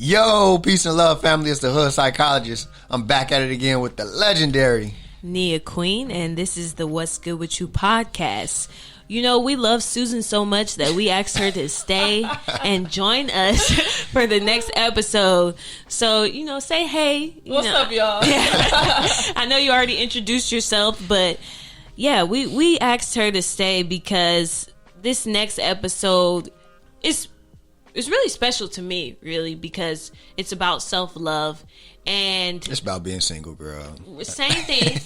Yo, peace and love, family. It's the Hood Psychologist. I'm back at it again with the legendary Nia Queen, and this is the What's Good With You podcast. You know, we love Susan so much that we asked her to stay and join us for the next episode. So, you know, say hey. What's up, y'all? I know you already introduced yourself, but yeah, we asked her to stay because this next episode is really special to me, really, because it's about self-love. And it's about being single, girl. Same thing.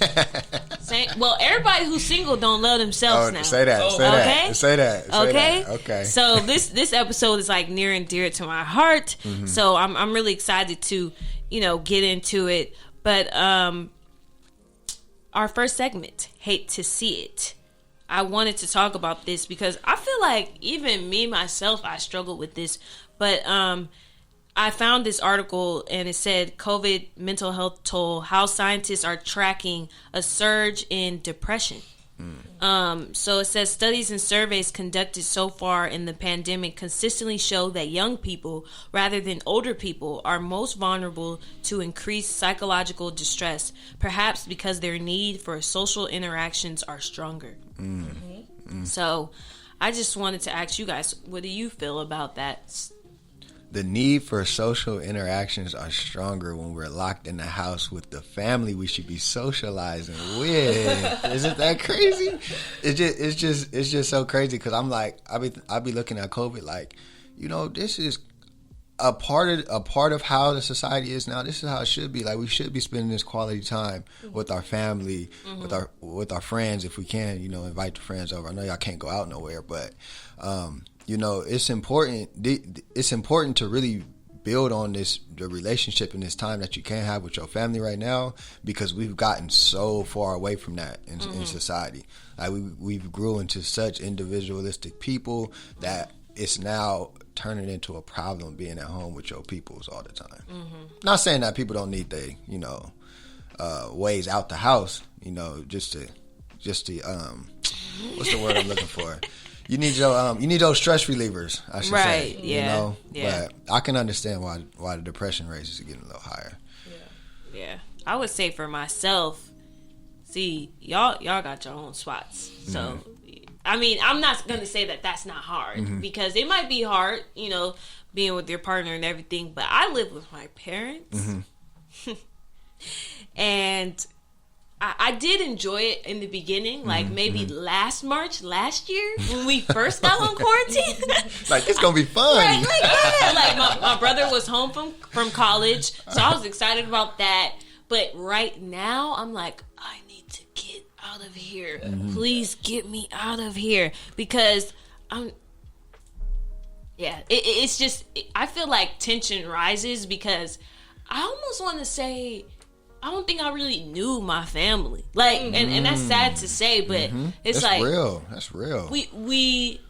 Well, everybody who's single don't love themselves now. Say that. Say that. Okay. So this episode is like near and dear to my heart. Mm-hmm. So I'm really excited to, get into it. But our first segment, Hate to See It. I wanted to talk about this because I feel like even me, myself, I struggle with this. But I found this article and it said COVID mental health toll, how scientists are tracking a surge in depression. So it says studies and surveys conducted so far in the pandemic consistently show that young people, rather than older people, are most vulnerable to increased psychological distress, perhaps because their need for social interactions are stronger. So I just wanted to ask you guys, what do you feel about that? The need for social interactions are stronger when we're locked in the house with the family we should be socializing with. Isn't that crazy? It's just so crazy because I'm like, I be looking at COVID like, this is a part of how the society is now. This is how it should be. Like, we should be spending this quality time with our family, with our friends if we can. Invite the friends over. I know y'all can't go out nowhere, but it's important. It's important to really build on the relationship in this time that you can have with your family right now, because we've gotten so far away from that in society. Like, we've grew into such individualistic people that it's now turning into a problem being at home with your peoples all the time. Not saying that people don't need their ways out the house. Just to what's the word I'm looking for? You need those stress relievers, I should say. Right, yeah. But I can understand why the depression rates is getting a little higher. Yeah. I would say for myself, see, y'all got your own spots. So, I mean, I'm not going to say that that's not hard, because it might be hard, being with your partner and everything, but I live with my parents. And I did enjoy it in the beginning, like maybe last year when we first got on quarantine. Like, it's gonna be fun. Right, like my brother was home from college, so I was excited about that. But right now, I'm like, I need to get out of here. Please get me out of here, because it's just, I feel like tension rises because I almost want to say, I don't think I really knew my family. Like, and that's sad to say, but it's that's like real. That's real. We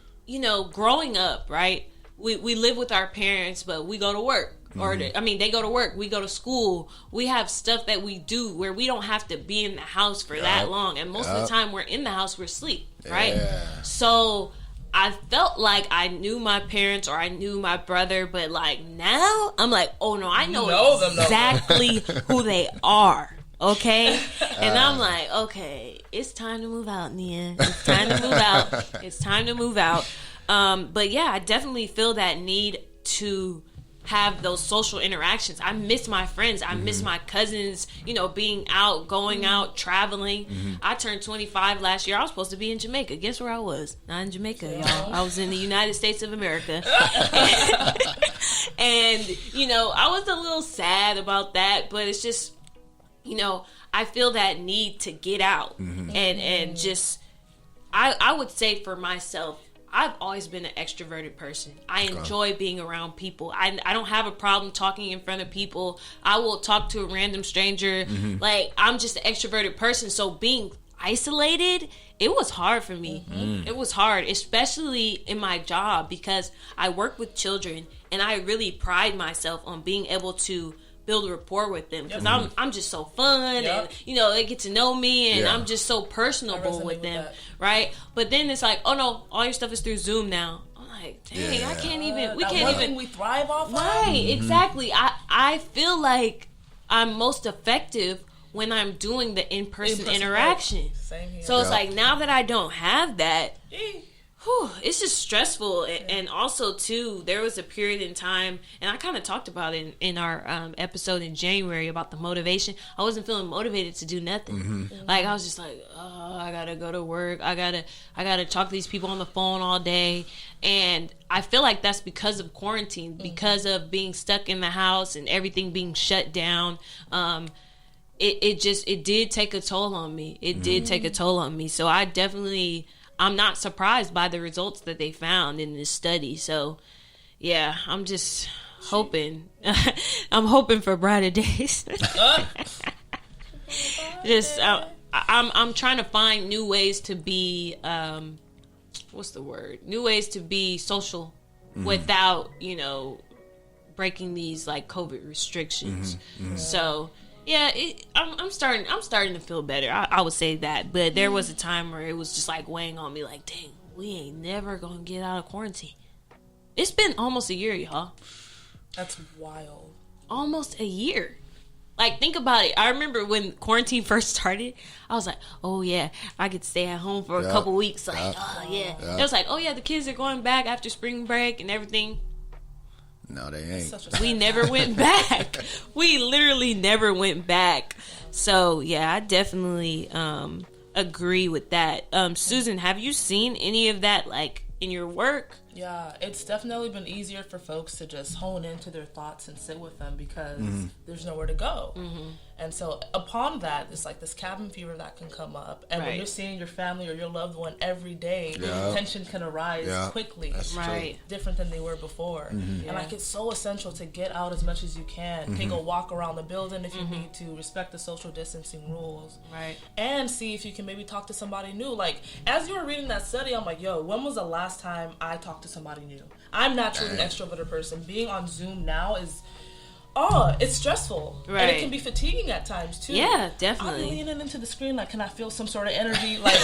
growing up, right? We live with our parents, but we go to work. They go to work. We go to school. We have stuff that we do where we don't have to be in the house for that long. And most of the time we're in the house, we're asleep, right? Yeah. So I felt like I knew my parents or I knew my brother, but like now I'm like, oh no, I know exactly who they are. Okay? And I'm like, okay, it's time to move out, Nia. It's time to move out. It's time to move out. But yeah, I definitely feel that need to have those social interactions. I miss my friends. I miss my cousins, being out, going out, traveling. I turned 25 last year. I was supposed to be in Jamaica. Guess where I was? Not in Jamaica, y'all. I was in the United States of America. And I was a little sad about that, but it's just, I feel that need to get out. And just, I would say for myself, I've always been an extroverted person. I enjoy being around people. I don't have a problem talking in front of people. I will talk to a random stranger. Like, I'm just an extroverted person. So being isolated, it was hard for me. It was hard, especially in my job, because I work with children and I really pride myself on being able to build a rapport with them, because I'm just so fun, and they get to know me, and I'm just so personable with them, right? But then it's like, oh no, all your stuff is through Zoom now. I'm like, dang, I can't even. We that can't one even. we thrive off. Right, exactly. I feel like I'm most effective when I'm doing the in-person interaction. Same here. So it's like now that I don't have that. It's just stressful. And also too, there was a period in time, and I kind of talked about it in our episode in January about the motivation. I wasn't feeling motivated to do nothing. Like I was just like, oh, I gotta go to work, I gotta talk to these people on the phone all day. And I feel like that's because of quarantine, because of being stuck in the house and everything being shut down. It did take a toll on me. It did take a toll on me. So I'm not surprised by the results that they found in this study. So, yeah, I'm just hoping. I'm hoping for brighter days. I'm trying to find new ways to be, what's the word? New ways to be social without, breaking these like COVID restrictions. So. Yeah, I'm starting to feel better. I would say that, but there was a time where it was just like weighing on me, like, dang, we ain't never gonna get out of quarantine. It's been almost a year, y'all. That's wild. Almost a year. Like, think about it. I remember when quarantine first started, I was like, oh yeah, I could stay at home for a couple weeks. Like, oh yeah. It was like, oh yeah, the kids are going back after spring break and everything. No, they ain't. We never went back. We literally never went back. So, yeah, I definitely agree with that. Susan, have you seen any of that, like, in your work? Yeah, it's definitely been easier for folks to just hone into their thoughts and sit with them because there's nowhere to go. And so upon that, it's like this cabin fever that can come up. And when you're seeing your family or your loved one every day, tension can arise quickly. That's right. Different than they were before. And like it's so essential to get out as much as you can. Take a walk around the building if you need to. Respect the social distancing rules. Right. And see if you can maybe talk to somebody new. Like, as you were reading that study, I'm like, yo, when was the last time I talked to somebody new? I'm naturally an extroverted person. Being on Zoom now is... it's stressful. Right. And it can be fatiguing at times, too. Yeah, definitely. I'm leaning into the screen, like, can I feel some sort of energy, like,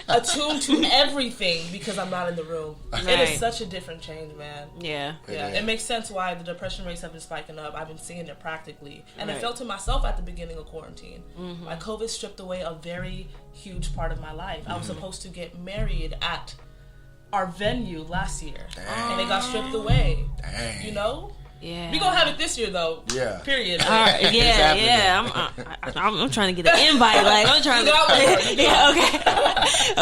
attuned to everything because I'm not in the room. Right. It is such a different change, man. Yeah. It makes sense why the depression rates have been spiking up. I've been seeing it practically. And I felt it myself at the beginning of quarantine. Like, COVID stripped away a very huge part of my life. I was supposed to get married at our venue last year. And it got stripped away. Dang. You know? Yeah. We gonna have it this year though. Yeah. Period. I'm trying to get an invite. Like I'm trying to.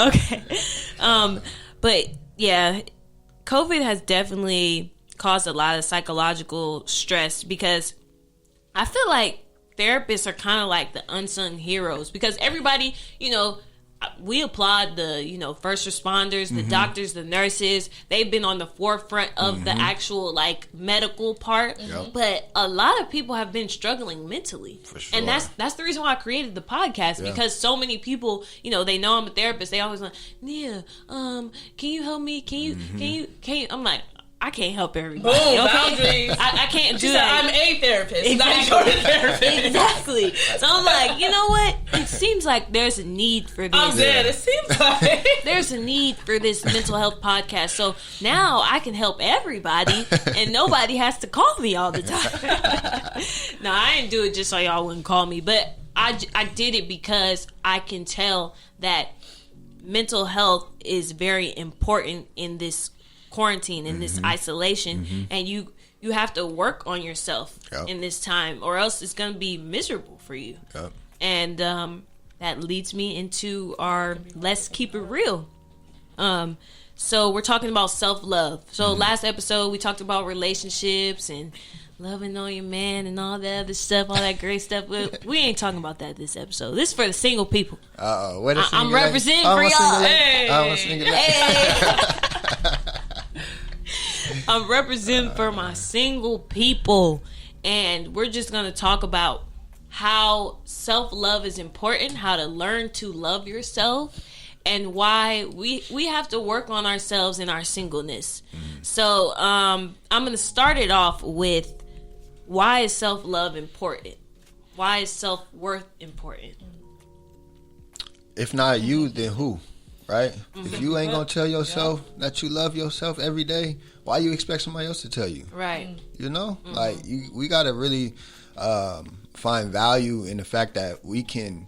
Okay. But yeah, COVID has definitely caused a lot of psychological stress because I feel like therapists are kind of like the unsung heroes because everybody, we applaud the, first responders, the doctors, the nurses. They've been on the forefront of the actual, medical part. Yep. But a lot of people have been struggling mentally. For sure. And that's the reason why I created the podcast, because so many people, they know I'm a therapist. They always like, Nia, can you help me? Can you? I'm like, I can't help everybody. Boom, boundaries. I can't do that. I'm a therapist, not your therapist. Exactly. So I'm like, you know what? It seems like there's a need for this. I'm dead. It seems like there's a need for this mental health podcast. So now I can help everybody, and nobody has to call me all the time. No, I didn't do it just so y'all wouldn't call me, but I did it because I can tell that mental health is very important in this quarantine, in this isolation, and you have to work on yourself in this time, or else it's going to be miserable for you. And that leads me into our let's keep it real. So we're talking about self-love. So last episode we talked about relationships and loving on your man and all that other stuff, all that great stuff. We ain't talking about that this episode. This is for the single people. I'm representing for y'all. I'm representing for my single people, and we're just going to talk about how self-love is important, how to learn to love yourself, and why we have to work on ourselves in our singleness. So I'm going to start it off with, why is self-love important? Why is self-worth important? If not you, then who? right? If you ain't gonna tell yourself that you love yourself every day, why you expect somebody else to tell you? Right. You know, like we gotta really find value in the fact that we can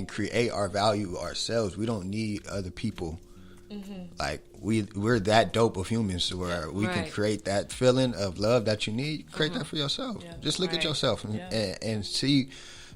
create our value ourselves. We don't need other people. Like we're that dope of humans where we can create that feeling of love that you need. Create that for yourself. Yeah. Just look at yourself and see.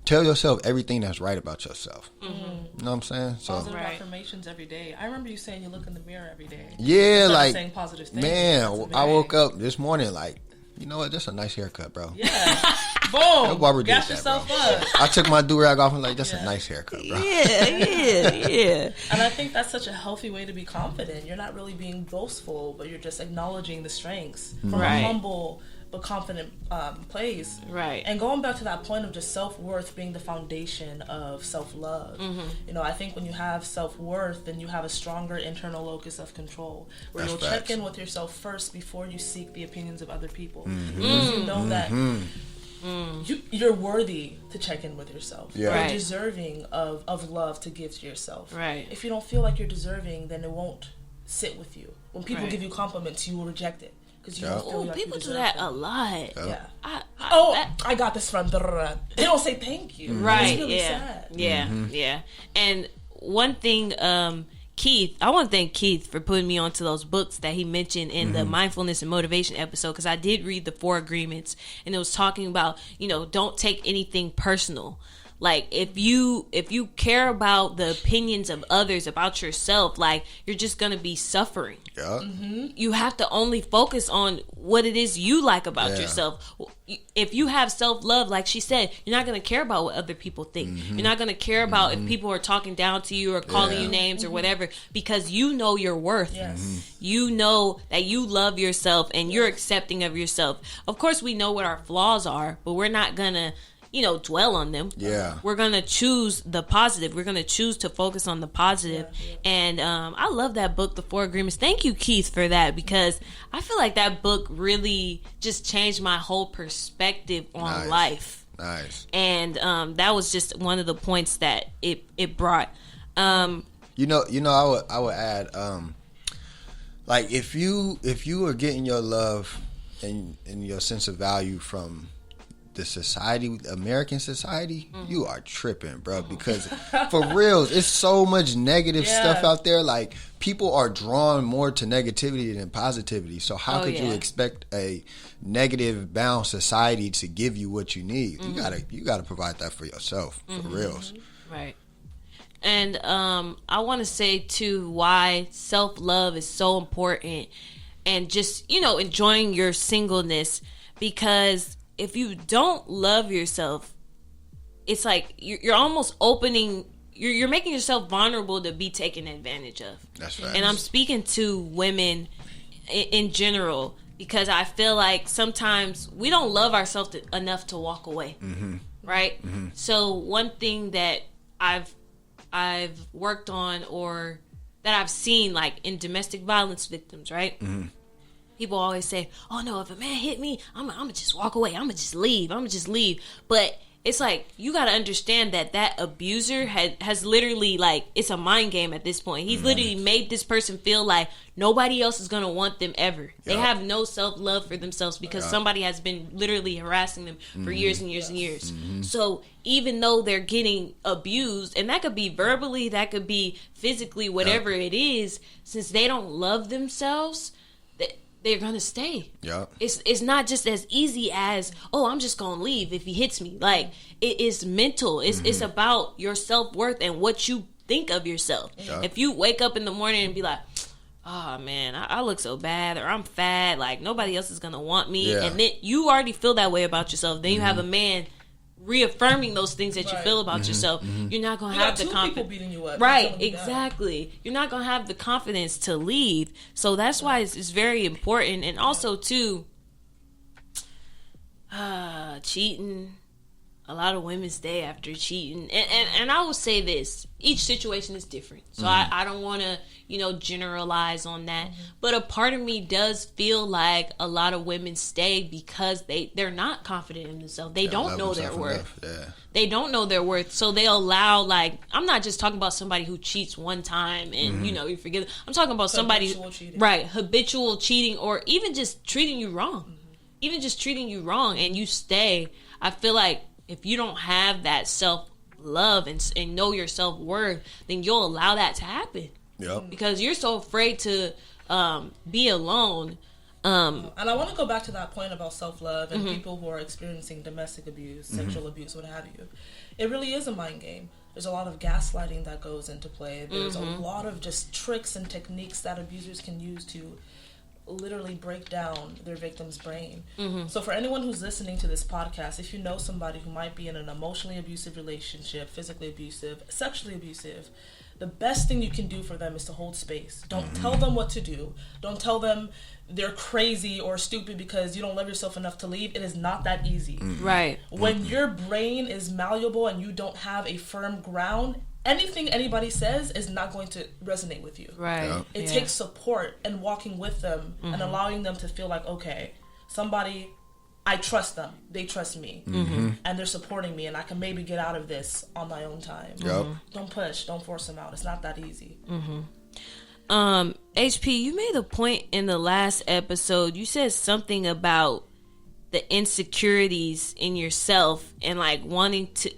Tell yourself everything that's right about yourself. You know what I'm saying? So positive affirmations every day. I remember you saying you look in the mirror every day. Yeah, like saying positive things. Man, I woke up this morning like, you know what? That's a nice haircut, bro. Yeah. Boom. Got yourself up. I took my do-rag off and like, that's a nice haircut, bro. Yeah. And I think that's such a healthy way to be confident. You're not really being boastful, but you're just acknowledging the strengths from a humble but confident place. Right. And going back to that point of just self-worth being the foundation of self-love. You know, I think when you have self-worth, then you have a stronger internal locus of control where you'll check in with yourself first before you seek the opinions of other people. Because you know that you're worthy to check in with yourself. Yeah. You're deserving of love to give to yourself. Right. If you don't feel like you're deserving, then it won't sit with you. When people give you compliments, you will reject it. Because you don't feel like people you do that them. a lot. Yeah. I got this from. They don't say thank you. Right. It's really sad. Yeah. And one thing, Keith, I want to thank Keith for putting me onto those books that he mentioned in the mindfulness and motivation episode, because I did read the 4 agreements, and it was talking about, you know, don't take anything personal. Like, if you care about the opinions of others about yourself, like, you're just going to be suffering. Yeah. You have to only focus on what it is you like about yourself. If you have self-love, like she said, you're not going to care about what other people think. You're not going to care about if people are talking down to you or calling you names or whatever, because you know your worth. You know that you love yourself and you're accepting of yourself. Of course, we know what our flaws are, but we're not going to, you know, dwell on them. Yeah. We're going to choose the positive. We're going to choose to focus on the positive. And I love that book, The 4 Agreements. Thank you, Keith, for that, because I feel like that book really just changed my whole perspective on life. Nice. And that was just one of the points that it brought. You know, I would add, like, if you are getting your love and your sense of value from the society, American society, you are tripping, bro. Because for reals, it's so much negative stuff out there. Like, people are drawn more to negativity than positivity. So how could you expect a negative bound society to give you what you need? You gotta provide that for yourself, for reals. Right. And I want to say too why self-love is so important, and just, you know, enjoying your singleness, because if you don't love yourself, it's like you're almost opening, you're making yourself vulnerable to be taken advantage of. That's right. And I'm speaking to women in general, because I feel like sometimes we don't love ourselves enough to walk away. Right? So one thing that I've worked on, or that I've seen, like in domestic violence victims, right? People always say, oh no, if a man hit me, I'm gonna just walk away. I'm gonna just leave. But it's like, you gotta understand that abuser has literally, like, it's a mind game at this point. He's literally made this person feel like nobody else is gonna want them ever. They have no self-love for themselves because somebody has been literally harassing them for years and years and years. So even though they're getting abused, and that could be verbally, that could be physically, whatever it is, since they don't love themselves, they're gonna stay. Yeah. It's not just as easy as, oh, I'm just gonna leave if he hits me. Like, it is mental. It's about your self-worth and what you think of yourself. Yeah. If you wake up in the morning and be like, oh man, I look so bad, or I'm fat, like nobody else is gonna want me, and then you already feel that way about yourself. Then you have a man reaffirming those things that you feel about yourself. You're not gonna have the confidence. Beating you up. Right, exactly. You're not gonna have the confidence to leave. So that's why it's very important. And also too, cheating, a lot of women stay after cheating. And I will say this. Each situation is different. So I don't want to, generalize on that. But a part of me does feel like a lot of women stay because they're not confident in themselves. They don't know their worth. Yeah. They don't know their worth. So they allow, like, I'm not just talking about somebody who cheats one time and, you forget. I'm talking about somebody, habitual cheating, or even just treating you wrong. Even just treating you wrong and you stay. I feel like if you don't have that self-love and know your self-worth, then you'll allow that to happen. Yep. Because you're so afraid to be alone. And I want to go back to that point about self-love and people who are experiencing domestic abuse, sexual abuse, what have you. It really is a mind game. There's a lot of gaslighting that goes into play. There's a lot of just tricks and techniques that abusers can use to literally break down their victim's brain. So for anyone who's listening to this podcast, if you know somebody who might be in an emotionally abusive relationship, physically abusive, sexually abusive, the best thing you can do for them is to hold space. Don't tell them what to do. Don't tell them they're crazy or stupid because you don't love yourself enough to leave. It is not that easy. Right. When your brain is malleable and you don't have a firm ground, anything anybody says is not going to resonate with you. Right. Yeah. It takes support and walking with them and allowing them to feel like, okay, somebody, I trust them. They trust me. And they're supporting me, and I can maybe get out of this on my own time. Yep. Don't push. Don't force them out. It's not that easy. HP, you made a point in the last episode. You said something about the insecurities in yourself and like wanting to,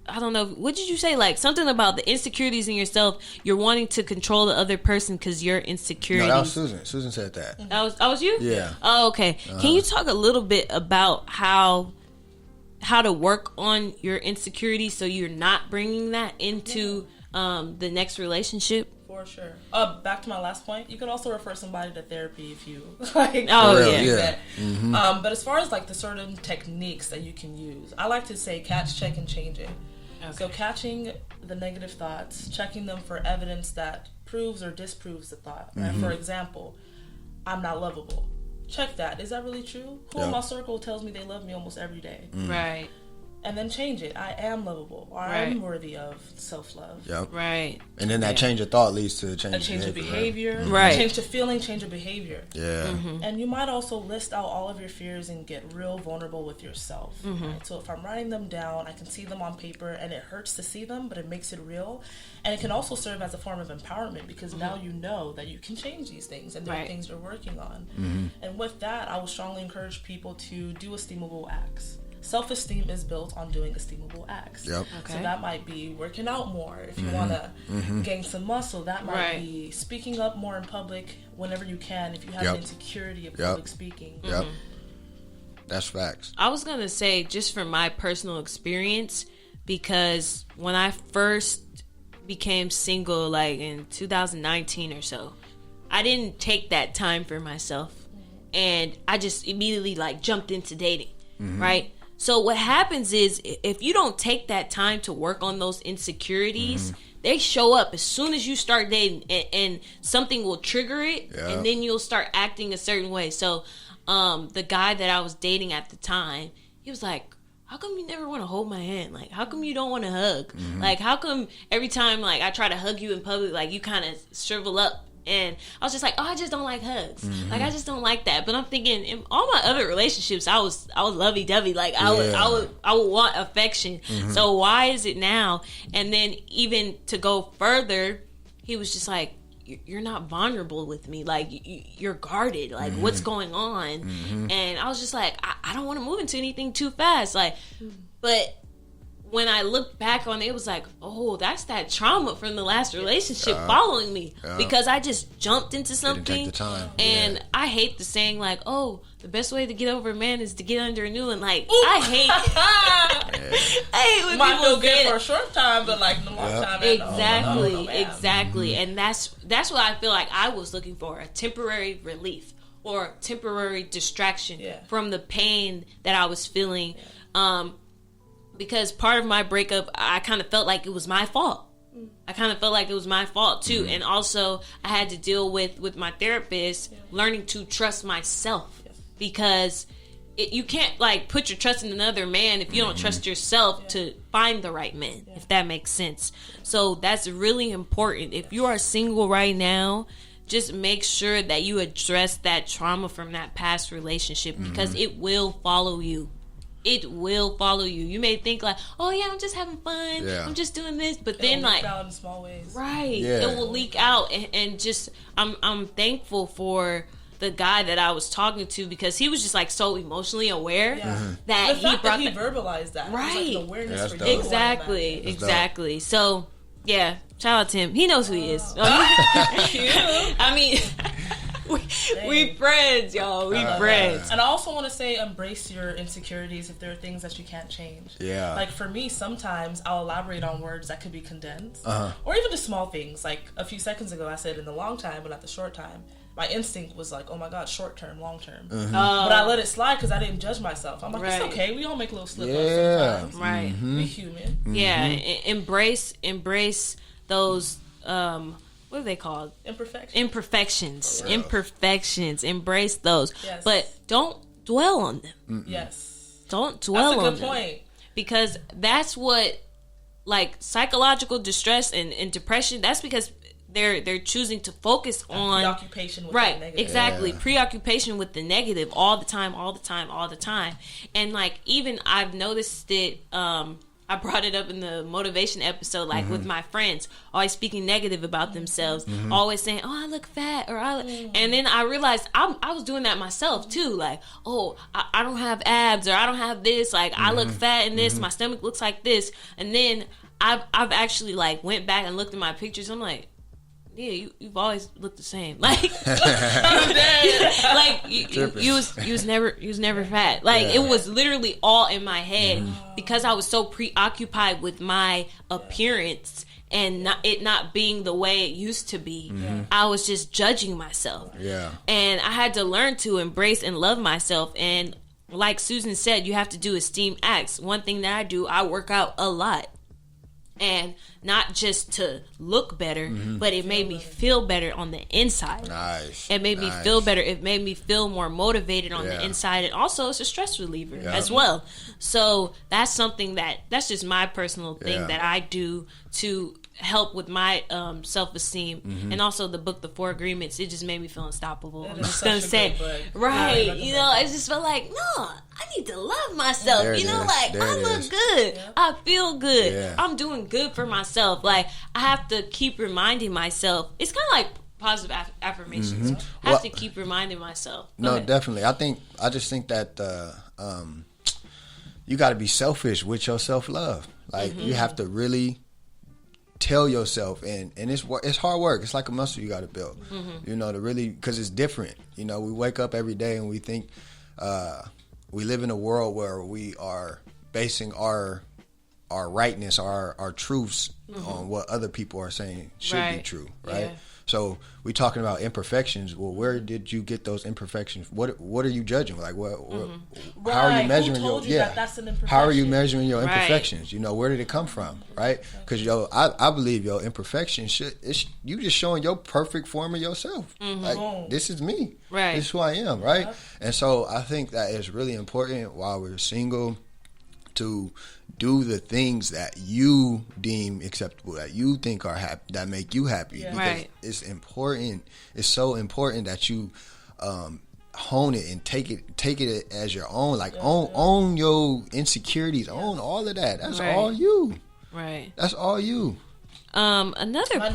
I don't know, what did you say? Like something about the insecurities in yourself. You're wanting to control the other person because you're insecurities. No, that was Susan. Susan said that. That was you? Yeah. Oh, okay. Can you talk a little bit about how to work on your insecurities so you're not bringing that into the next relationship? For sure. Back to my last point, you could also refer somebody to therapy if you like. But as far as like the certain techniques that you can use, I like to say catch, check, and change it. Okay. So catching the negative thoughts, checking them for evidence that proves or disproves the thought. Right? For example, I'm not lovable. Check that. Is that really true? Who in my circle tells me they love me almost every day? Right. And then change it. I am lovable. Or I am worthy of self-love. Yep. Right. And then that change of thought leads to a change of behavior. Right. Change of feeling, change of behavior. Yeah. And you might also list out all of your fears and get real vulnerable with yourself. Right? So if I'm writing them down, I can see them on paper, and it hurts to see them, but it makes it real. And it can also serve as a form of empowerment because now you know that you can change these things and there are things you're working on. And with that, I would strongly encourage people to do esteemable acts. Self-esteem is built on doing esteemable acts. Yep. Okay. So that might be working out more if you want to gain some muscle. That might be speaking up more in public whenever you can if you have an insecurity of public speaking. Yep. That's facts. I was going to say, just from my personal experience, because when I first became single, like in 2019 or so, I didn't take that time for myself. And I just immediately like jumped into dating, right? So what happens is if you don't take that time to work on those insecurities, they show up as soon as you start dating, and something will trigger it, and then you'll start acting a certain way. So the guy that I was dating at the time, he was like, how come you never want to hold my hand? Like, how come you don't want to hug? Like, how come every time like I try to hug you in public, like you kind of shrivel up? And I was just like, oh, I just don't like hugs. Like, I just don't like that. But I'm thinking, in all my other relationships, I was lovey-dovey. Like, I would want affection. So why is it now? And then even to go further, he was just like, you're not vulnerable with me. Like, you're guarded. Like, what's going on? And I was just like, I don't want to move into anything too fast. Like, but when I looked back on it, it was like, oh, that's that trauma from the last relationship following me. Because I just jumped into something. Didn't take the time. And I hate the saying, like, oh, the best way to get over a man is to get under a new one. Like, I hate when might people feel say good for a short time, but like the long time. Exactly. And that's what I feel like I was looking for, a temporary relief or temporary distraction from the pain that I was feeling. Because part of my breakup, I kind of felt like it was my fault. I kind of felt like it was my fault too. And also I had to deal with my therapist learning to trust myself, because you can't like put your trust in another man if you don't trust yourself to find the right man, if that makes sense. So that's really important. If you are single right now, just make sure that you address that trauma from that past relationship, because it will follow you. It will follow you. You may think like, oh yeah, I'm just having fun. Yeah. I'm just doing this, but then like, out in small ways. Right? Yeah. It will leak out, and just I'm thankful for the guy that I was talking to, because he was just like so emotionally aware that he verbalized that. Right? It was like an awareness for you. Exactly. So yeah, shout out to him. He knows who he is. I mean. We friends, y'all. We friends. And I also want to say, embrace your insecurities if there are things that you can't change. Yeah. Like for me, sometimes I'll elaborate on words that could be condensed, or even just small things. Like a few seconds ago, I said in the long time, but not the short time. My instinct was like, oh my God, short term, long term. But I let it slide because I didn't judge myself. I'm like, it's okay. We all make little slip ups sometimes. Right. We human. Yeah. Embrace those. What are they called? Imperfections. Embrace those. Yes. But don't dwell on them. Yes. Don't dwell on them. That's a good point. Because that's what, like, psychological distress and depression, that's because they're choosing to focus on preoccupation with the negative. Exactly. Preoccupation with the negative all the time. And like, even I've noticed it, I brought it up in the motivation episode, like with my friends, always speaking negative about themselves, always saying, oh, I look fat, or and then I realized I was doing that myself too, like, oh, I don't have abs, or I don't have this, like I look fat in this, my stomach looks like this, and then I've actually like went back and looked at my pictures. I'm like, yeah, you've always looked the same. Like, like you was never fat. Like it was literally all in my head because I was so preoccupied with my appearance and not being the way it used to be. I was just judging myself. Yeah, and I had to learn to embrace and love myself. And like Susan said, you have to do esteem acts. One thing that I do, I work out a lot. And not just to look better, but it made me feel better on the inside. Nice. It made me feel better. It made me feel more motivated on the inside. And also, it's a stress reliever as well. So that's something that's just my personal thing that I do to help with my self-esteem. And also the book, The 4 Agreements, it just made me feel unstoppable. I'm just going to say, right. You know, I just felt like, no, I need to love myself. There you know, like, I look good. Yeah. I feel good. Yeah. I'm doing good for myself. Like, I have to keep reminding myself. It's kind of like positive affirmations. I have to keep reminding myself. Go ahead. Definitely. I just think that you got to be selfish with your self-love. Like, you have to really tell yourself, and it's hard work. It's like a muscle you got to build, you know, to really, because it's different. You know, we wake up every day and we think we live in a world where we are basing our rightness, our truths on what other people are saying should be true, right? Yeah. So we talking about imperfections. Well, where did you get those imperfections? What are you judging? Like how are you measuring that's an imperfection? How are you measuring your imperfections? You know, where did it come from, right? Because I believe your imperfections you just showing your perfect form of yourself. Like, this is me. Right. This is who I am, right? Yep. And so I think that it's really important while we're single to do the things that you deem acceptable, that you think are happy, that make you happy. Yeah. Because it's important. It's so important that you hone it and take it as your own. Like own your insecurities, own all of that. That's all you. Right. That's all you. My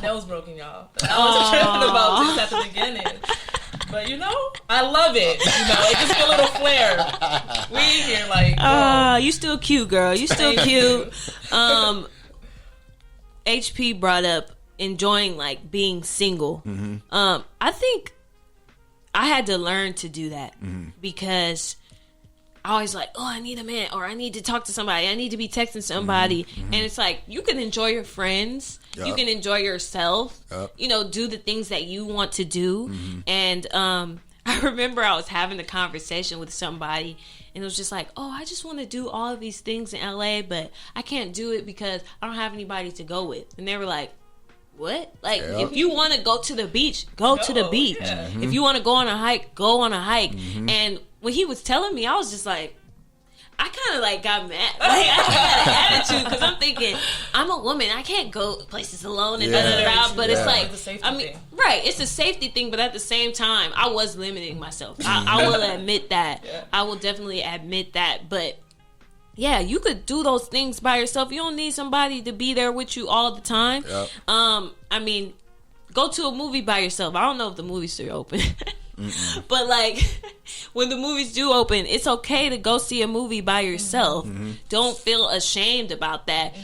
nail's broken, y'all. I was tripping about this at the beginning. But, you know, I love it. You know, it gives me a little flair. We in here like, you still cute, girl. You still cute. HP brought up enjoying, like, being single. I think I had to learn to do that because I always like, oh, I need a man, or I need to talk to somebody. I need to be texting somebody. And it's like, you can enjoy your friends. Yep. You can enjoy yourself. Yep. You know, do the things that you want to do. And I remember I was having a conversation with somebody, and it was just like, oh, I just want to do all of these things in LA, but I can't do it because I don't have anybody to go with. And they were like, what? Like, if you want to go to the beach, go to the beach. Yeah. If you want to go on a hike, go on a hike. And when he was telling me, I was just like, I kind of like got mad. Like, I had an attitude because I'm thinking, I'm a woman. I can't go places alone and but it's like, right, it's a safety thing, but at the same time, I was limiting myself. I will admit that. Yeah. I will definitely admit that. But yeah, you could do those things by yourself. You don't need somebody to be there with you all the time. Yep. I mean, go to a movie by yourself. I don't know if the movies still open. But like when the movies do open, it's okay to go see a movie by yourself. Don't feel ashamed about that.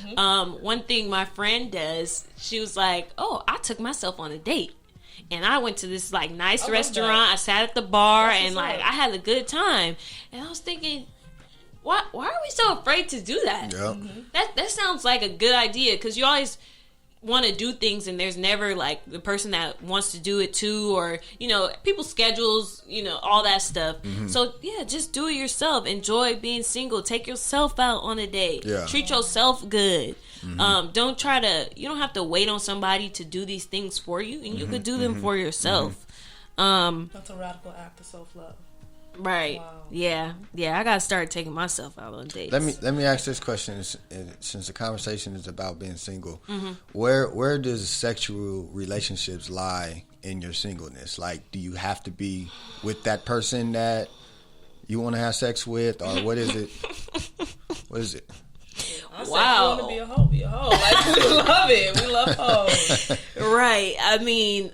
One thing my friend does, she was like, oh, I took myself on a date and I went to this like nice restaurant. I sat at the bar and like I had a good time, and I was thinking, why are we so afraid to do that? That sounds like a good idea, because you always want to do things and there's never like the person that wants to do it too, or people's schedules, all that stuff. So yeah, just do it yourself. Enjoy being single. Take yourself out on a date. Treat yourself good. You don't have to wait on somebody to do these things for you, and you could do them for yourself. That's a radical act of self-love. Right. Wow. Yeah. I gotta start taking myself out on dates. Let me ask this question, since the conversation is about being single. Where does sexual relationships lie in your singleness? Like, do you have to be with that person that you want to have sex with, or what is it? What is it? I said, you want to be a hoe, be a hoe. Like, we love it. We love hoes. Right. I mean,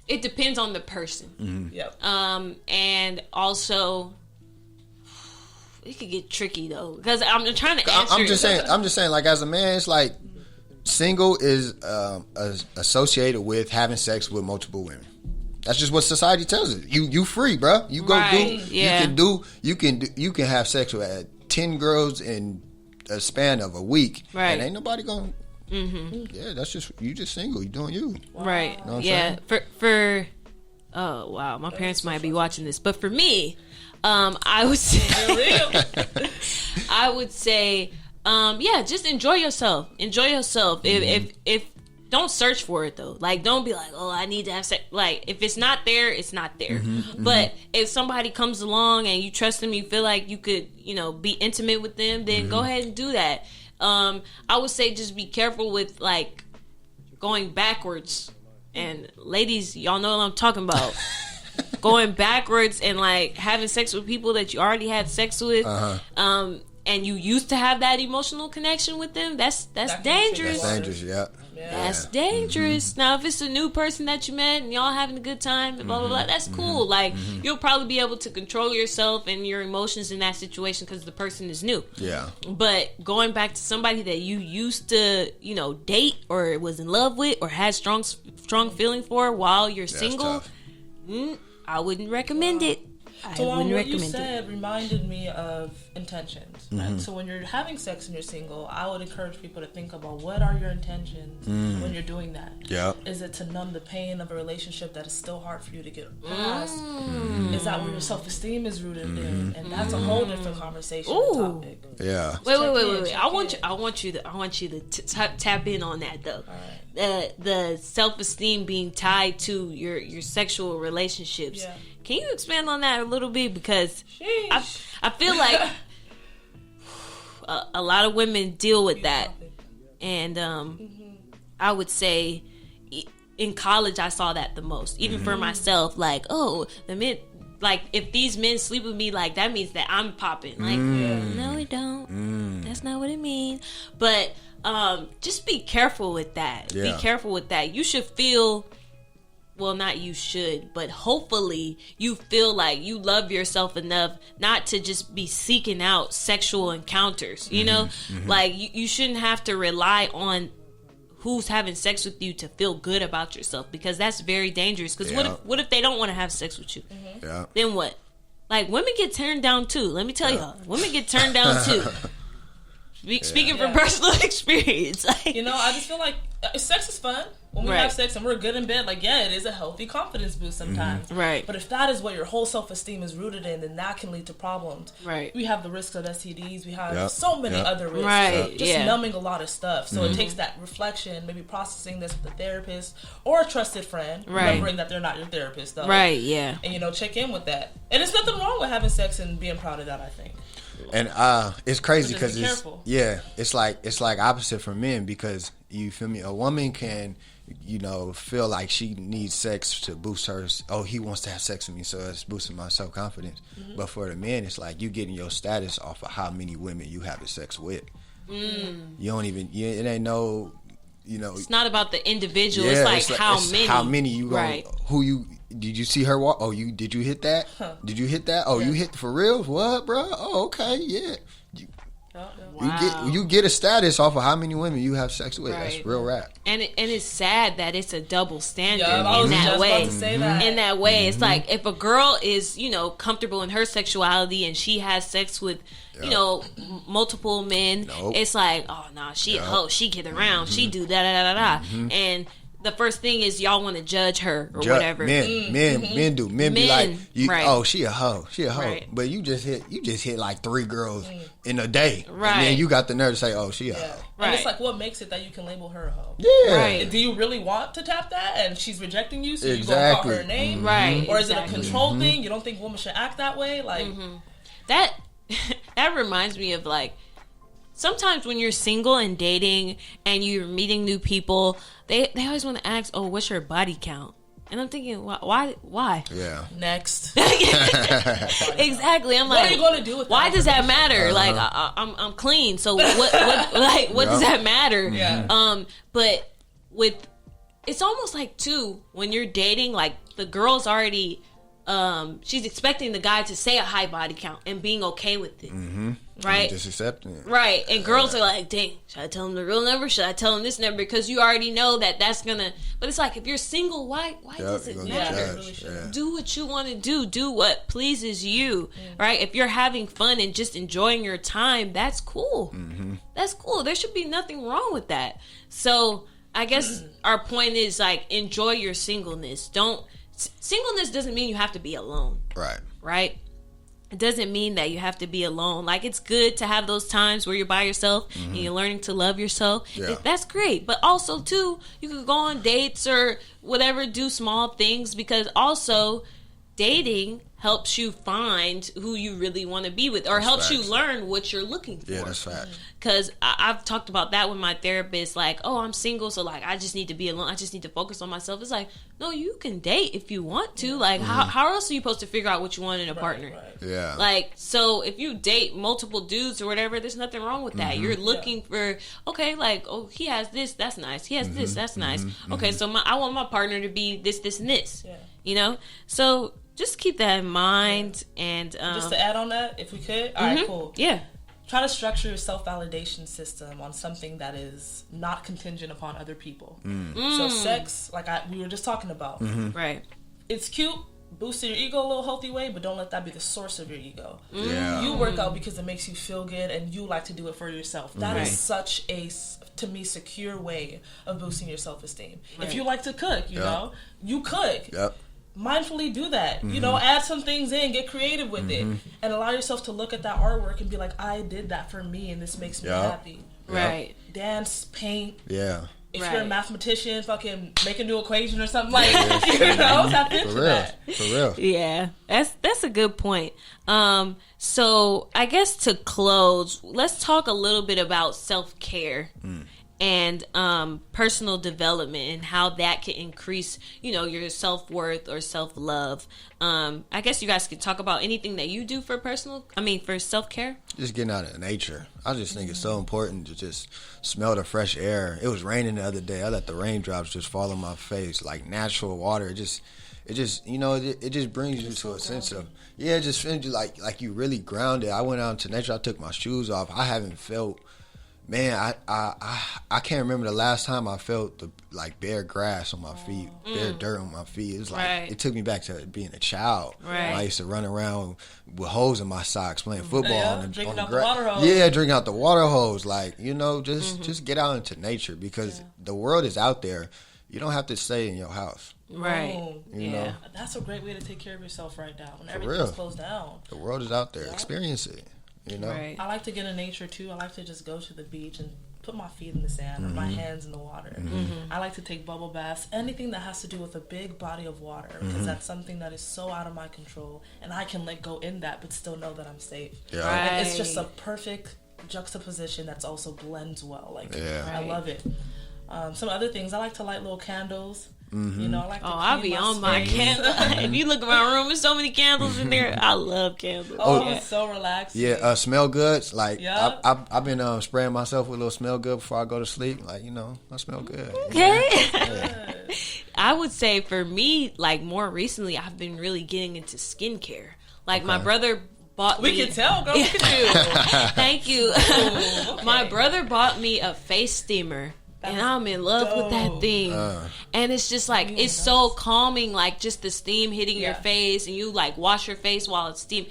it depends on the person. Yep. And also, it could get tricky though, because I'm trying to answer. I'm just saying. Like, as a man, it's like single is associated with having sex with multiple women. That's just what society tells us. You free, bro. You go You can have sex with 10 girls in a span of a week, and ain't nobody gonna. Yeah, that's just you. Just single. You doing you. Right. You know for oh wow, my parents might be watching this, but for me, I would say, yeah, just enjoy yourself. Enjoy yourself. If don't search for it though. Like, don't be like, oh, I need to have sex. Like, if it's not there, it's not there. But if somebody comes along and you trust them, you feel like you could, be intimate with them, then go ahead and do that. I would say just be careful with like going backwards. And ladies, y'all know what I'm talking about. Going backwards and like having sex with people that you already had sex with. And you used to have that emotional connection with them. That's dangerous. That's dangerous, yeah. That's dangerous. Now, if it's a new person that you met and y'all having a good time, and blah, blah, blah, that's cool. Like, you'll probably be able to control yourself and your emotions in that situation because the person is new. Yeah. But going back to somebody that you used to, date or was in love with or had strong feeling for while you're single, I wouldn't recommend it. So what you said reminded me of intentions. Right? So when you're having sex and you're single, I would encourage people to think about, what are your intentions when you're doing that? Yeah. Is it to numb the pain of a relationship that is still hard for you to get past? Is that where your self-esteem is rooted in? And that's a whole different conversation topic. Yeah. Wait. I want you to tap in on that though. Right. The self-esteem being tied to your sexual relationships. Yeah. Can you expand on that a little bit? Because I feel like a lot of women deal with that. And I would say in college I saw that the most. Even for myself, like, oh, the men, like, if these men sleep with me, like, that means that I'm popping. Like, no, it don't. That's not what it means. But just be careful with that. Yeah. Be careful with that. You should feel... Well, not you should, but hopefully you feel like you love yourself enough not to just be seeking out sexual encounters, Like, you shouldn't have to rely on who's having sex with you to feel good about yourself, because that's very dangerous. Because what if they don't want to have sex with you? Yeah. Then what? Like, women get turned down too. Let me tell y'all. Women get turned down too. Speaking from personal experience. Like, I just feel like sex is fun. When we have sex and we're good in bed, like, yeah, it is a healthy confidence boost sometimes. Right. But if that is what your whole self-esteem is rooted in, then that can lead to problems. Right. We have the risks of STDs. We have so many other risks. Right. Just numbing a lot of stuff. So it takes that reflection, maybe processing this with a therapist or a trusted friend. Right. Remembering that they're not your therapist, though. Right, yeah. And, check in with that. And there's nothing wrong with having sex and being proud of that, I think. And it's crazy because it's like opposite for men, because you feel me, a woman can feel like she needs sex to boost her. Oh, he wants to have sex with me, so it's boosting my self-confidence. But for the men, it's like you getting your status off of how many women you having sex with. You don't even it ain't no it's not about the individual. It's like how many you gonna, who you did you see her walk? Oh, did you hit that? Did you hit that? Oh, you hit for real? What, bro? Oh, okay, yeah. You get a status off of how many women you have sex with. That's real rap. And it's sad that it's a double standard in that way. In that way, it's like if a girl is comfortable in her sexuality and she has sex with multiple men, it's like, oh no, she a hoe, she get around, she do da. And the first thing is y'all want to judge her or whatever. Men be like, oh, she a hoe. But you just hit like 3 girls in a day. Right. And then you got the nerve to say, oh, she a hoe. Right. And it's like, what makes it that you can label her a hoe? Yeah. Right. Do you really want to tap that and she's rejecting you, so you gonna call her name? Right. Or is it a control thing? You don't think women should act that way? Like that reminds me of like, sometimes when you're single and dating and you're meeting new people, they always want to ask, oh, what's your body count? And I'm thinking, why? Yeah. Next. Exactly. I'm like, what are you going to do with that? Why does that matter? Like, I'm clean, so what does that matter? Yeah. But it's almost like too, when you're dating, like the girl's already, she's expecting the guy to say a high body count and being okay with it. Right? Just accepting it. Right. And girls are like, dang, should I tell him the real number? Should I tell him this number? Because you already know that's going to... But it's like, if you're single, why does it matter? Do what you want to do. Do what pleases you. Right? If you're having fun and just enjoying your time, that's cool. That's cool. There should be nothing wrong with that. So, I guess our point is, like, enjoy your singleness. Singleness doesn't mean you have to be alone. Right? It doesn't mean that you have to be alone. Like, it's good to have those times where you're by yourself and you're learning to love yourself. That's great. But also, too, you could go on dates or whatever, do small things, because also dating helps you find who you really want to be with, or helps you learn what you're looking for. Yeah, that's fact. Because I've talked about that with my therapist, like, oh, I'm single, so, like, I just need to be alone. I just need to focus on myself. It's like, no, you can date if you want to. Like, how else are you supposed to figure out what you want in a partner? Yeah. Like, so if you date multiple dudes or whatever, there's nothing wrong with that. You're looking for, okay, like, oh, he has this, that's nice. He has this, that's nice. Okay, so I want my partner to be this, this, and this. So just keep that in mind. And just to add on that, if we could. All right, cool. Yeah. Try to structure your self-validation system on something that is not contingent upon other people. So sex, like we were just talking about. Right. It's cute, boosting your ego a little healthy way, but don't let that be the source of your ego. Yeah. You work out because it makes you feel good and you like to do it for yourself. That is such a, to me, secure way of boosting your self-esteem. If you like to cook, you cook. Mindfully do that. Add some things in, get creative with it, and allow yourself to look at that artwork and be like, I did that for me and this makes me happy. Right. Dance, paint. Yeah. If you're a mathematician, fucking make a new equation or something, like tap into that. For real. Yeah. That's a good point. So I guess to close, let's talk a little bit about self-care. And personal development and how that can increase, your self-worth or self-love. I guess you guys could talk about anything that you do for for self-care. Just getting out of nature. I just think it's so important to just smell the fresh air. It was raining the other day. I let the raindrops just fall on my face, like natural water. It just brings you to a sense of, it just feels you like you really grounded. I went out into nature. I took my shoes off. I haven't felt... Man, I can't remember the last time I felt the bare grass on my feet, bare dirt on my feet. It was like it took me back to being a child. Right. I used to run around with holes in my socks playing football on the drinking out grass. The water hose. Yeah, drinking out the water hose. Like, just get out into nature, because the world is out there. you don't have to stay in your house. Right. You know? That's a great way to take care of yourself right now when For everything's real. closed down. The world is out there. Experience it. You know? Right. I like to get in nature too. I like to just go to the beach and put my feet in the sand or my hands in the water. I like to take bubble baths, anything that has to do with a big body of water, because that's something that is so out of my control, and I can let go in that but still know that I'm safe. Yeah. Right. And it's just a perfect juxtaposition that's also blends well. Like, I love it. Some other things, I like to light little candles. You know, I like to I'll be on my candle. If you look at my room, there's so many candles in there. I love candles. It's so relaxing. Yeah, smell goods. Like, Yep. I've been spraying myself with a little smell good before I go to sleep. Like, you know, I smell good. Okay. I would say for me, like more recently, I've been really getting into skincare. Like my brother bought me. We can tell, girl. Look at you. Thank you. Ooh, okay. My brother bought me a face steamer. And I'm in love with that thing. And it's just like, it's so calming, like just the steam hitting your face and you like wash your face while it's steam.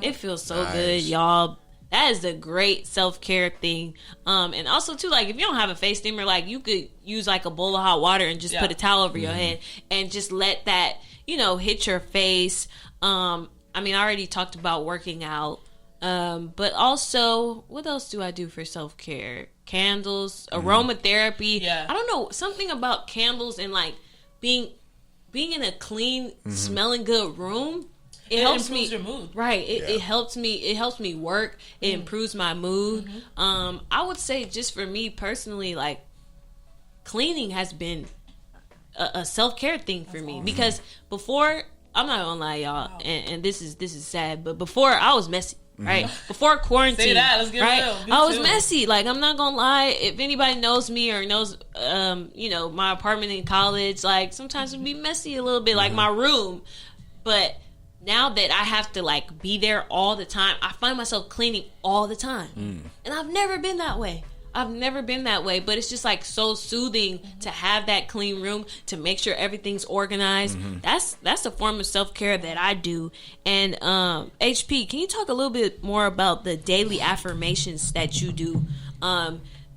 It feels so good, y'all. That is a great self-care thing. And also too, like if you don't have a face steamer, like you could use like a bowl of hot water and just put a towel over your head and just let that, you know, hit your face. I mean, I already talked about working out. But also, what else do I do for self-care? Candles, aromatherapy. Yeah. I don't know, something about candles and like being in a clean, smelling good room. It helps me. Your mood. Right. It helps me. It helps me work. It improves my mood. I would say just for me personally, like cleaning has been a self-care thing for me because before, I'm not gonna lie, y'all, and this is sad, but before I was messy. Right before quarantine, Say that, let's get real. I was messy. Like I'm not gonna lie. If anybody knows me or knows, you know, my apartment in college, like sometimes it'd be messy a little bit, like my room. But now that I have to like be there all the time, I find myself cleaning all the time, and I've never been that way. But it's just like so soothing to have that clean room, to make sure everything's organized. That's a form of self-care that I do. And HP, can you talk a little bit more about the daily affirmations that you do?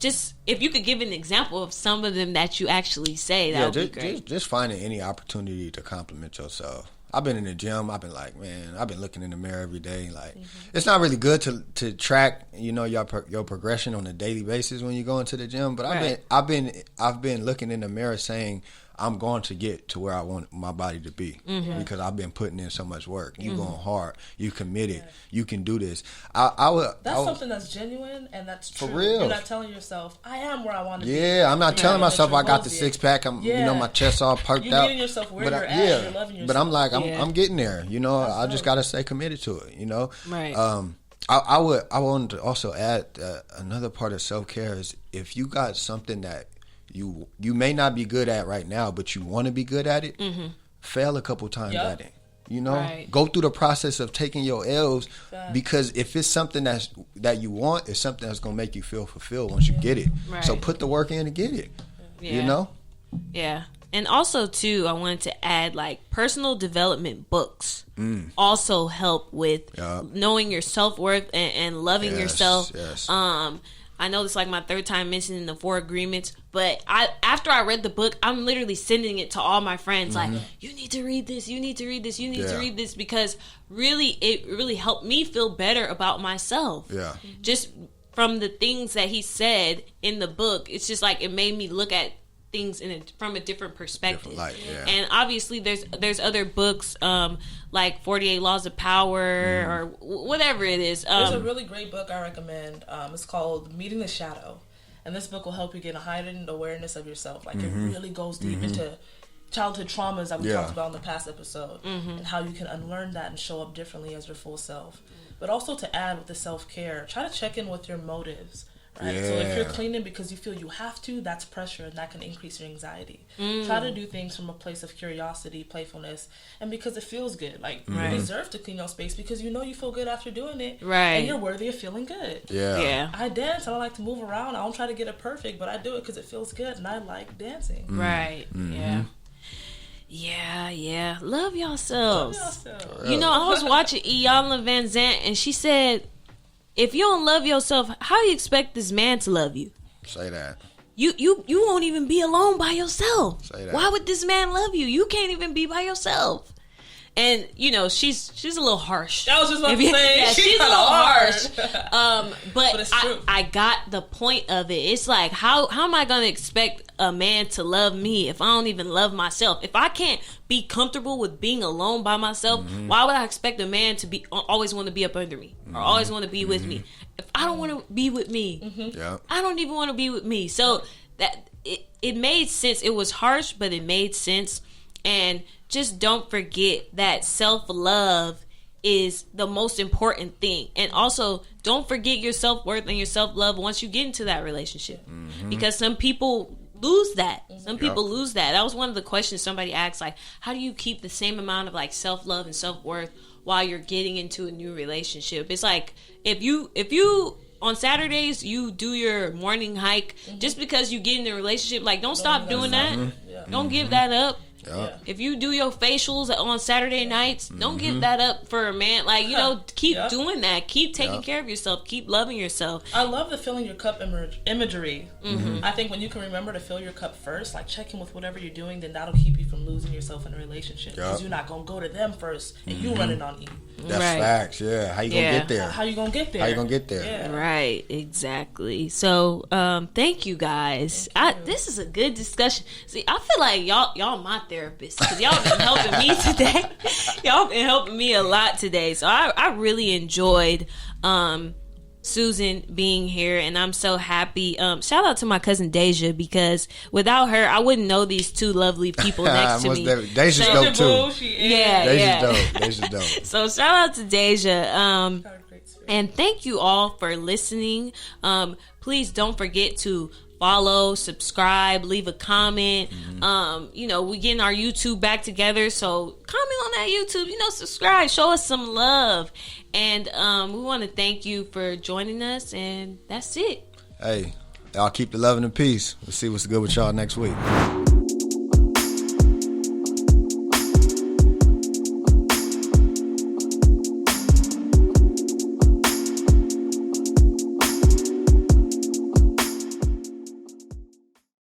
Just if you could give an example of some of them that you actually say, that would be great. Just finding any opportunity to compliment yourself. I've been in the gym. I've been like, man, I've been looking in the mirror every day. Like, it's not really good to track, you know, your progression on a daily basis when you go into the gym. But I've been looking in the mirror saying, I'm going to get to where I want my body to be because I've been putting in so much work. You going hard. You committed. You can do this. That's something that's genuine and that's true. For real. You're not telling yourself, I am where I want to be. Yeah, I'm not telling myself I got the six pack. I'm, you know, my chest's all perked you're out. You're getting yourself where you're at. You're loving yourself. But I'm like, I'm getting there. You know, I just got to stay committed to it. You know, right. I wanted to also add another part of self-care is if you got something that you may not be good at right now, but you want to be good at it, fail a couple times at it. You know, go through the process of taking your L's because if it's something that you want, it's something that's gonna make you feel fulfilled once you get it. Right. So put the work in to get it. You know? Yeah. And also too, I wanted to add like personal development books also help with knowing your self-worth and loving yourself. Yes. I know this is like my third time mentioning the 4 agreements, but after I read the book, I'm literally sending it to all my friends like, you need to read this, you need to read this, you need to read this, because really, it really helped me feel better about myself. Yeah. Just from the things that he said in the book, it's just like it made me look at things from a different perspective. Different light, and obviously there's other books like 48 Laws of Power or whatever it is. There's a really great book I recommend. It's called Meeting the Shadow, and this book will help you get a heightened awareness of yourself. Like it really goes deep into childhood traumas that we talked about in the past episode, and how you can unlearn that and show up differently as your full self. But also to add with the self-care, try to check in with your motives. Right? So if you're cleaning because you feel you have to, that's pressure, and that can increase your anxiety. Try to do things from a place of curiosity, playfulness, and because it feels good. Like you deserve to clean your space because you know you feel good after doing it, and you're worthy of feeling good. I dance. I don't like to move around. I don't try to get it perfect, but I do it because it feels good, and I like dancing. Yeah. Love yourselves. You know, I was watching Iyanla Van Zant, and she said, if you don't love yourself, how do you expect this man to love you? Say that. you won't even be alone by yourself. Say that. Why would this man love you? You can't even be by yourself. And you know, she's a little harsh. I was just about to say, yeah, she's a little harsh. But it's true. I got the point of it. It's like, how am I gonna expect a man to love me if I don't even love myself? If I can't be comfortable with being alone by myself, why would I expect a man to be always want to be up under me or always want to be with me? If I don't want to be with me, I don't even want to be with me. So that it made sense. It was harsh, but it made sense. And just don't forget that self-love is the most important thing. And also, don't forget your self-worth and your self-love once you get into that relationship. Because some people lose that. Some people lose that. That was one of the questions somebody asked, like, how do you keep the same amount of like self-love and self-worth while you're getting into a new relationship? It's like, if you on Saturdays you do your morning hike, just because you get in a relationship, like, don't stop doing that. Don't give that up. If you do your facials on Saturday nights, don't give that up for a man. Like, you know, keep doing that. Keep taking care of yourself. Keep loving yourself. I love the filling your cup imagery. I think when you can remember to fill your cup first, like check in with whatever you're doing, then that'll keep you from losing yourself in a relationship. Because you're not going to go to them first and you running on E. That's facts, How you going to get there? How you going to get there? How you going to get there? Yeah. Right, exactly. So, thank you guys. This is a good discussion. See, I feel like y'all my therapist, because y'all been helping me today. Y'all been helping me a lot today. So I really enjoyed Susan being here, and I'm so happy. Shout out to my cousin Deja, because without her, I wouldn't know these two lovely people next to me. Deja's dope too. Deja's dope. So shout out to Deja. And thank you all for listening. Please don't forget to follow, subscribe, leave a comment. You know, we're getting our YouTube back together, so comment on that YouTube, you know, subscribe, show us some love. And we want to thank you for joining us, and that's it. Hey, y'all keep the love and the peace. We'll see what's good with y'all next week.